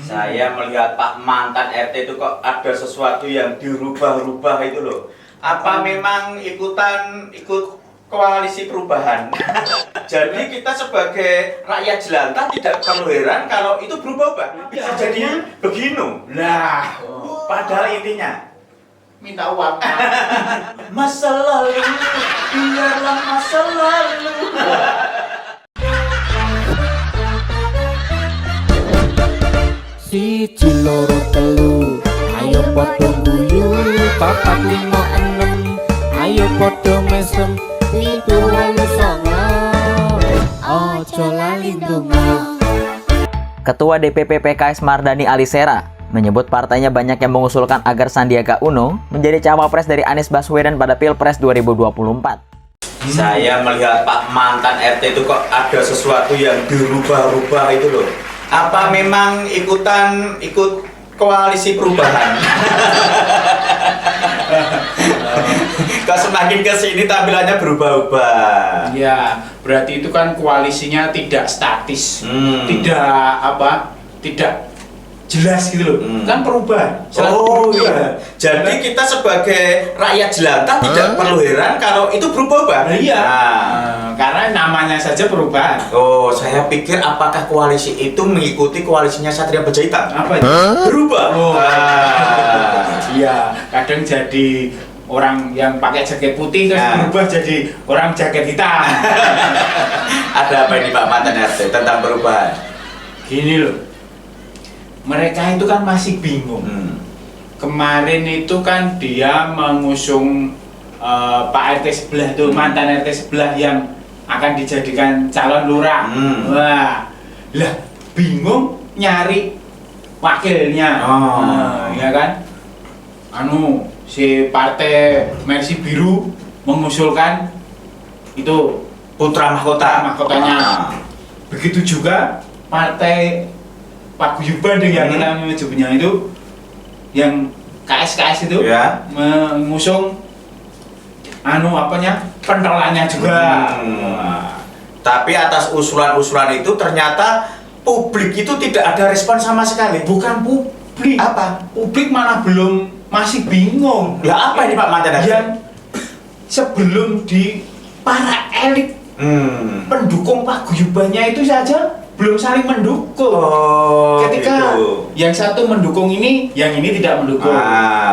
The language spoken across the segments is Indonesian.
Saya melihat Pak mantan RT itu kok ada sesuatu yang dirubah-rubah itu loh. Apa memang ikut koalisi perubahan? Jadi kita sebagai rakyat jelantah tidak perlu heran kalau itu berubah-ubah. Bisa jadi begini. Lah, Padahal intinya minta uang. masa lalu, biarlah masa lalu. Siji loro telu ayo padha guyu papat lima enem ayo padha mesem pitu wolu songo aja lali ndonga. Ketua DPP PKS Mardani Alisera menyebut partainya banyak yang mengusulkan agar Sandiaga Uno menjadi cawapres dari Anies Baswedan pada Pilpres 2024. Saya melihat Pak mantan RT itu kok ada sesuatu yang dirubah-rubah itu loh. Apa memang ikut koalisi perubahan? Kok semakin ke sini tampilannya berubah-ubah. Ya, berarti itu kan koalisinya tidak statis, tidak jelas gitu loh. Kan perubahan. Oh berubah. iya. Jadi kita sebagai rakyat jelantah tidak perlu heran kalau itu berubah-ubah. Iya. Nah. Karena namanya saja perubahan. Oh, saya pikir apakah koalisi itu mengikuti koalisinya Satria Baja Hitam? Apa itu? Berubah. Oh. Ah. Iya, kadang jadi orang yang pakai jaket putih terus Nah. berubah jadi orang jaket hitam. Ada apa ini Pak mantan RT tentang perubahan? Gini loh, mereka itu kan masih bingung. Kemarin itu kan dia mengusung Pak RT sebelah tuh, mantan RT sebelah yang akan dijadikan calon lurah. Wah, lah bingung nyari wakilnya. Ya kan? Si partai Mercy Biru mengusulkan itu Putra mahkotanya. Begitu juga partai Pak Guyuban yang kita menyebutnya itu, yang KS itu Ya. mengusung pentolannya juga. Tapi atas usulan-usulan itu ternyata publik itu tidak ada respon sama sekali. Bukan publik. Apa? Publik malah masih bingung. Lah apa ini Pak mantan RT? Yang sebelum di para elit pendukung Pak Guyubannya itu saja belum saling mendukung. Oh, Ketika gitu. yang satu mendukung ini, yang ini tidak mendukung.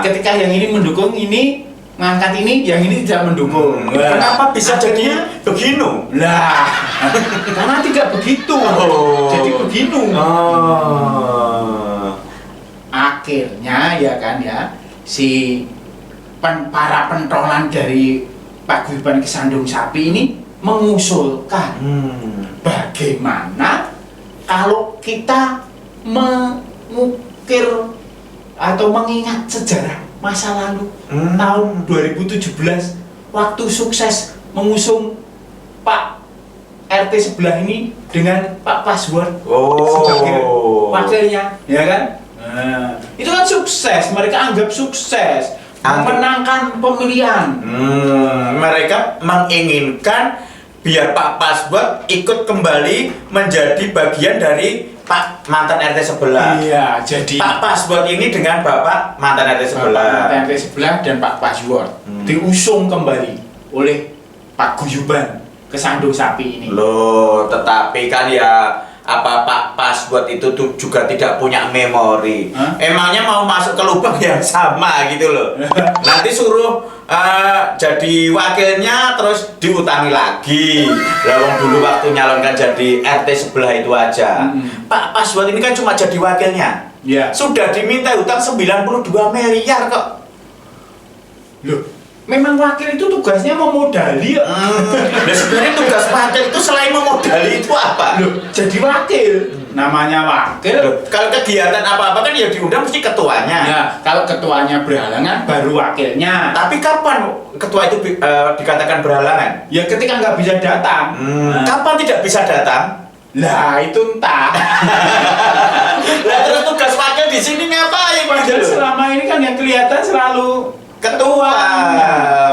Ketika yang ini mendukung ini, ngangkat ini, yang ini tidak mendukung. Kenapa bisa Akhirnya- jadi begini? Lah, karena tidak begitu. Jadi begini. Akhirnya ya kan ya, si para pentolan dari Pak Guyuban Kesandung Sapi ini mengusulkan bagaimana kalau kita mengukir atau mengingat sejarah masa lalu tahun 2017 waktu sukses mengusung Pak RT sebelah ini dengan Pak Password sebagai wakilnya, ya kan? Itu kan sukses, mereka anggap sukses, memenangkan pemilihan. Mereka menginginkan biar Pak Password ikut kembali menjadi bagian dari Pak mantan RT sebelah. Iya, jadi Pak Password ini dengan Bapak mantan RT sebelah. Pak RT sebelah dan Pak Password diusung kembali oleh Pak Guyuban Kesandung Sapi ini. Loh, tetapi kan ya apa Pak Password itu tuh juga tidak punya memori. Emangnya mau masuk ke lubang yang sama gitu loh. Nanti suruh jadi wakilnya terus diutangi lagi. Lah wong dulu waktu nyalonkan jadi RT sebelah itu aja. Pak Password ini kan cuma jadi wakilnya. Ya. Sudah diminta utang 92 miliar kok. Loh, memang wakil itu tugasnya memodali ya. Nah sebenarnya tugas wakil itu selain memodali itu apa? Loh, jadi wakil. Namanya wakil. Loh, kalau kegiatan apa-apa kan ya diundang mesti ketuanya. Ya, kalau ketuanya berhalangan baru wakilnya. Tapi kapan ketua itu dikatakan berhalangan? Ya ketika nggak bisa datang. Kapan tidak bisa datang? Lah itu entah. Lah terus tugas wakil di sini ngapain? Padahal selama ini kan yang kelihatan selalu Ketua.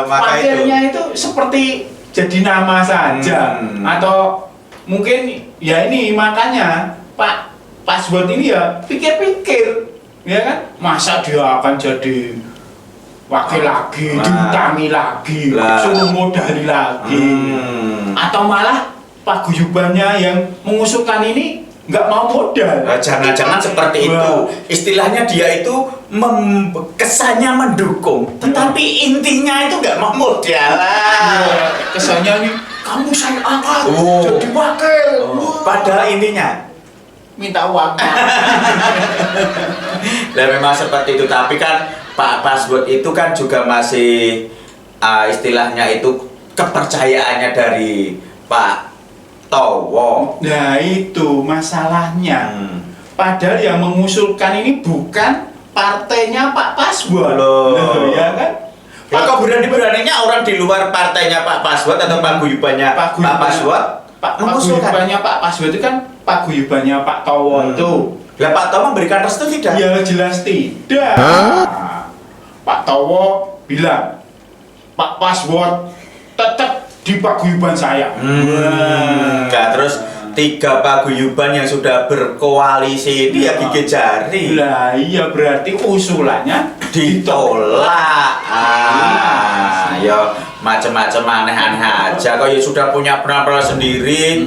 Maka wakilnya itu seperti jadi nama saja. Atau mungkin ya ini makanya Pak password ini ya pikir-pikir, ya kan? Masa dia akan jadi wakil lagi, diutangi lagi, suruh modali lagi, atau malah paguyubannya yang mengusulkan ini nggak mau modal. Jangan-jangan seperti itu. Istilahnya dia itu kesannya mendukung, tetapi intinya itu nggak mau modal. Kesannya nih, kamu saya angkat jadi wakil. Padahal intinya Minta uang. Nah memang seperti itu, tapi kan Pak Password itu kan juga masih istilahnya itu kepercayaannya dari Pak Towo. Nah itu masalahnya. Padahal yang mengusulkan ini bukan partainya Pak Password. Loh. Ya kan? Ya, kok berani-beraninya orang di luar partainya Pak Password atau paguyubannya Pak Password mengusulkan? Paguyubannya Pak Password itu kan paguyubannya Pak Towo itu. Lah Pak Towo memberikan restu tidak? Ya jelas tidak. Pak Towo bilang Pak Password tetap di paguyuban saya. Enggak, terus 3 paguyuban yang sudah berkoalisi ini ya gigit jari. Lah iya berarti usulannya Ditolak. Ya macam-macam aneh-aneh aja. Kok ya sudah punya penampilan sendiri.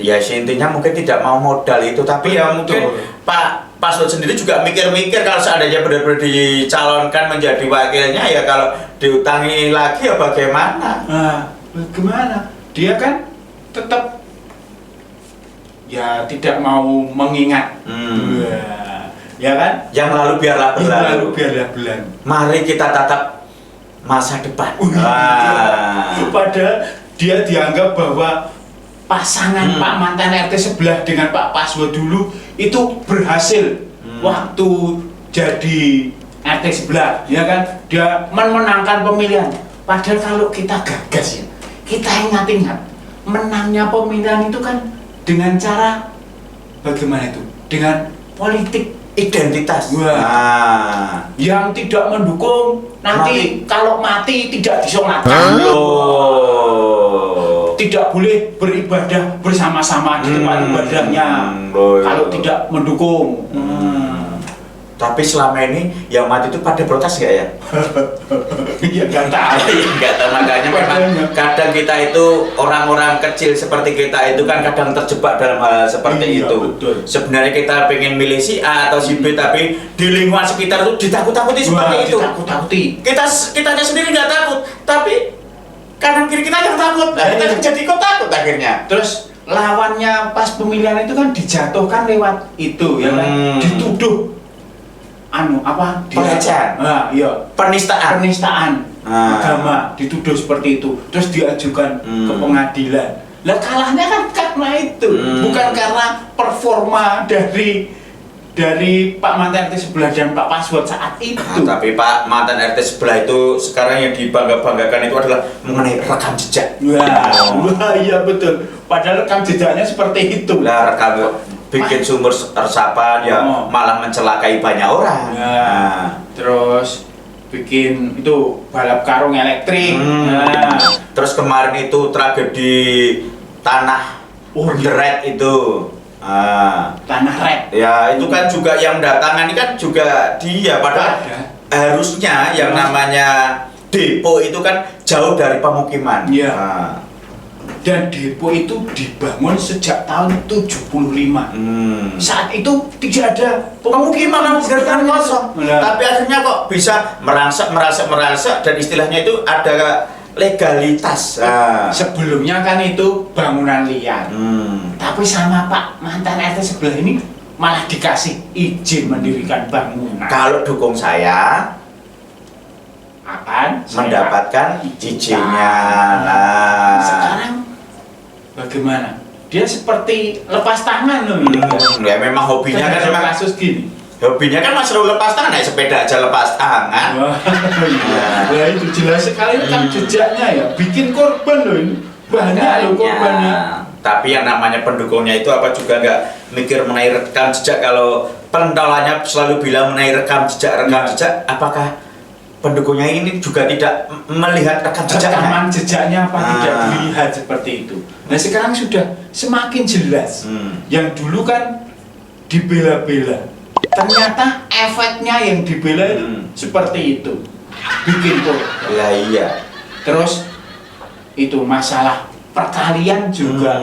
Ya intinya mungkin tidak mau modal itu, tapi ya mungkin Pak Password sendiri juga mikir-mikir kalau seandainya benar-benar dicalonkan menjadi wakilnya, ya kalau diutangi lagi ya bagaimana? Bagaimana? Dia kan tetap ya tidak mau mengingat. Ya kan? Yang lalu biarlah berlalu. Mari kita tatap masa depan. Padahal dia dianggap bahwa pasangan Pak mantan RT sebelah dengan Pak Password dulu itu berhasil waktu jadi RT sebelah, ya kan? Dia memenangkan pemilihan. Padahal kalau kita gagas ya, kita ingat-ingat menangnya pemilihan itu kan dengan cara bagaimana itu? Dengan politik identitas. Yang tidak mendukung nanti kalau mati tidak disolatkan. Tidak boleh beribadah bersama-sama di tempat ibadahnya kalau tidak mendukung. Tapi selama ini yang mati itu pada protes nggak ya? Iya nggak tahu. Nggak tahu, makanya memang kadang kita itu orang-orang kecil seperti kita itu kan kadang terjebak dalam hal seperti itu. Betul. Sebenarnya kita pengen milih si A atau si B, tapi di lingkungan sekitar itu ditakut-takuti seperti itu. Ditakut-takuti. Kitanya sendiri nggak takut, tapi kanan kiri kita yang takut. Nah, kita jadi ikut takut akhirnya. Terus lawannya pas pemilihan itu kan dijatuhkan lewat itu, ya kan? Dituduh pelecehan. Iya. Penistaan agama, dituduh seperti itu. Terus diajukan ke pengadilan. Lah kalahnya kan karena itu, bukan karena performa dari Pak mantan RT sebelah dan Pak Password saat itu. Tapi Pak mantan RT sebelah itu sekarang yang dibangga-banggakan itu adalah mengenai rekam jejak. Wah, iya betul. Padahal rekam jejaknya seperti itu. Lah rekam bikin sumur resapan ya malah mencelakai banyak orang. Terus bikin itu balap karung elektrik. Terus kemarin itu tragedi tanah Red itu. Tanah Red. Ya itu kan juga yang mendatangani kan juga dia, padahal harusnya yang namanya depo itu kan jauh dari pemukiman. Iya. Dan depo itu dibangun sejak tahun 75. Saat itu tidak ada pemukiman kosong. Tapi akhirnya kok bisa merangsek dan istilahnya itu ada legalitas. Sebelumnya kan itu bangunan liar. Tapi sama Pak mantan RT sebelah ini malah dikasih izin mendirikan bangunan. Kalau dukung saya akan mendapatkan izinnya. Sekarang bagaimana? Dia seperti lepas tangan loh. Ya memang hobinya kan memang kasus gini. Hobinya kan masih lepas tangan, naik sepeda aja lepas tangan. Ya itu jelas sekali rekam jejaknya ya. Bikin korban loh ini. Banyak loh korbannya. Tapi yang namanya pendukungnya itu apa juga nggak mikir mengenai rekam jejak. Kalau pentolannya selalu bilang mengenai rekam jejak, apakah pendukungnya ini juga tidak melihat rekam jejaknya? Rekaman jejaknya apa tidak dilihat seperti itu. Nah sekarang sudah semakin jelas. Yang dulu kan dibela-bela. Ternyata efeknya yang dibela itu seperti itu. Bikin kok. Lah iya. Terus itu masalah perkalian juga.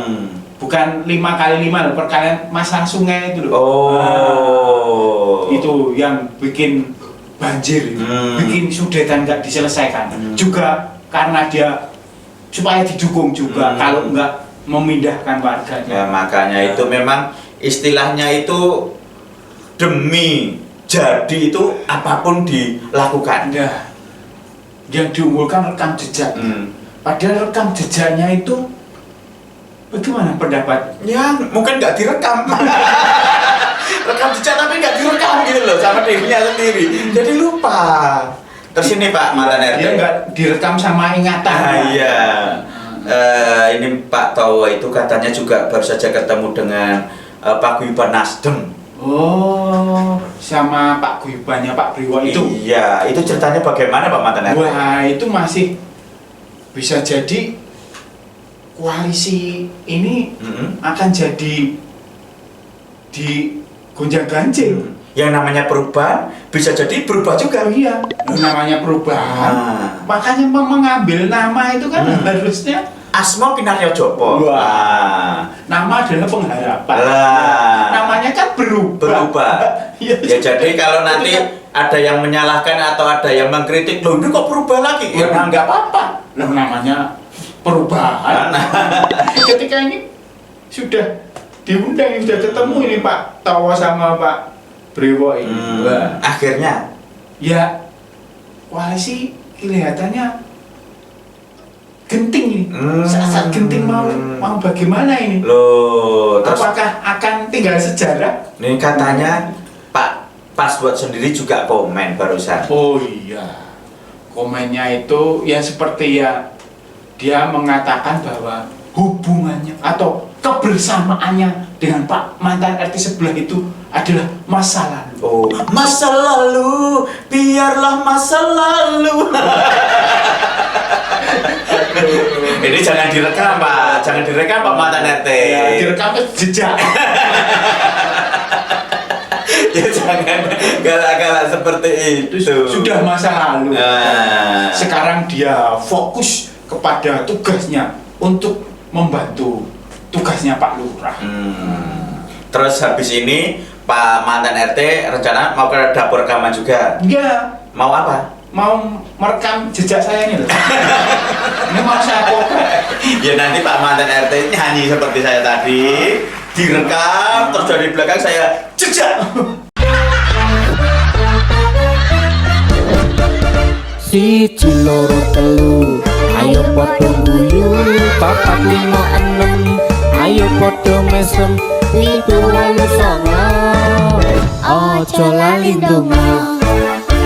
Bukan 5x5 loh, perkalian masalah sungai itu loh. Oh. Itu yang bikin banjir, bikin sudetan nggak diselesaikan. Juga karena dia supaya didukung juga, kalau nggak memindahkan warganya. Ya makanya itu memang istilahnya itu demi jadi itu apapun dilakukan. Nah, yang diunggulkan rekam jejak. Padahal rekam jejaknya itu bagaimana pendapat? Ya mungkin nggak direkam. Rekam jejak tapi nggak direkam gitu loh sama dirinya sendiri. Jadi lupa. Terus ini Pak Mantan RT. Dia nggak direkam sama ingatan. Iya. Ini Pak Towo itu katanya juga baru saja ketemu dengan Paguyuban Nasdem. Oh, sama Pak Guyubannya Pak Briwo itu. Iya, itu ceritanya bagaimana Pak Mantan RT? Wah, itu masih bisa jadi koalisi ini akan jadi di gonjang-ganjing. Yang namanya perubahan bisa jadi berubah juga. Iya, namanya perubahan. Makanya mengambil nama itu kan harusnya Asma Kinaryo Jopo. Wah. Nama adalah pengharapan. Lah. Namanya kan berubah. Ya jadi kalau nanti ada yang menyalahkan atau ada yang mengkritik, loh ini kok berubah lagi? Ya nggak apa-apa. Loh, namanya perubahan. Ketika ini sudah diundang, sudah ketemu ini Pak Towo sama Pak Briwo ini. Akhirnya Ya koalisi kelihatannya genting ini. Saat genting mau bagaimana ini? loh terus Apakah akan tinggal sejarah? ini katanya Pak Pasbuat sendiri juga komen barusan. Oh iya, komennya itu ya seperti ya dia mengatakan bahwa hubungannya atau kebersamaannya dengan Pak mantan RT sebelah itu adalah masa lalu. Oh, masa lalu, biarlah masa lalu. Ini jangan direkam Pak, jangan direkam Pak mantan RT. Ya, direkam ke jejak. Ya jangan galak-galak seperti itu. Sudah masa lalu. Nah. Sekarang dia fokus kepada tugasnya untuk membantu tugasnya Pak Lurah. Terus habis ini Pak mantan RT rencana mau ke dapur rekaman juga. Enggak, Mau apa? mau merekam jejak saya ini loh. Ini mau saya potret. Ya nanti Pak mantan RT nyanyi seperti saya tadi, direkam terus dari belakang saya jejak. Siji loro telu ayo padha guyu papat lima enem ayo padha mesem pitu wolu songo aja lali ndonga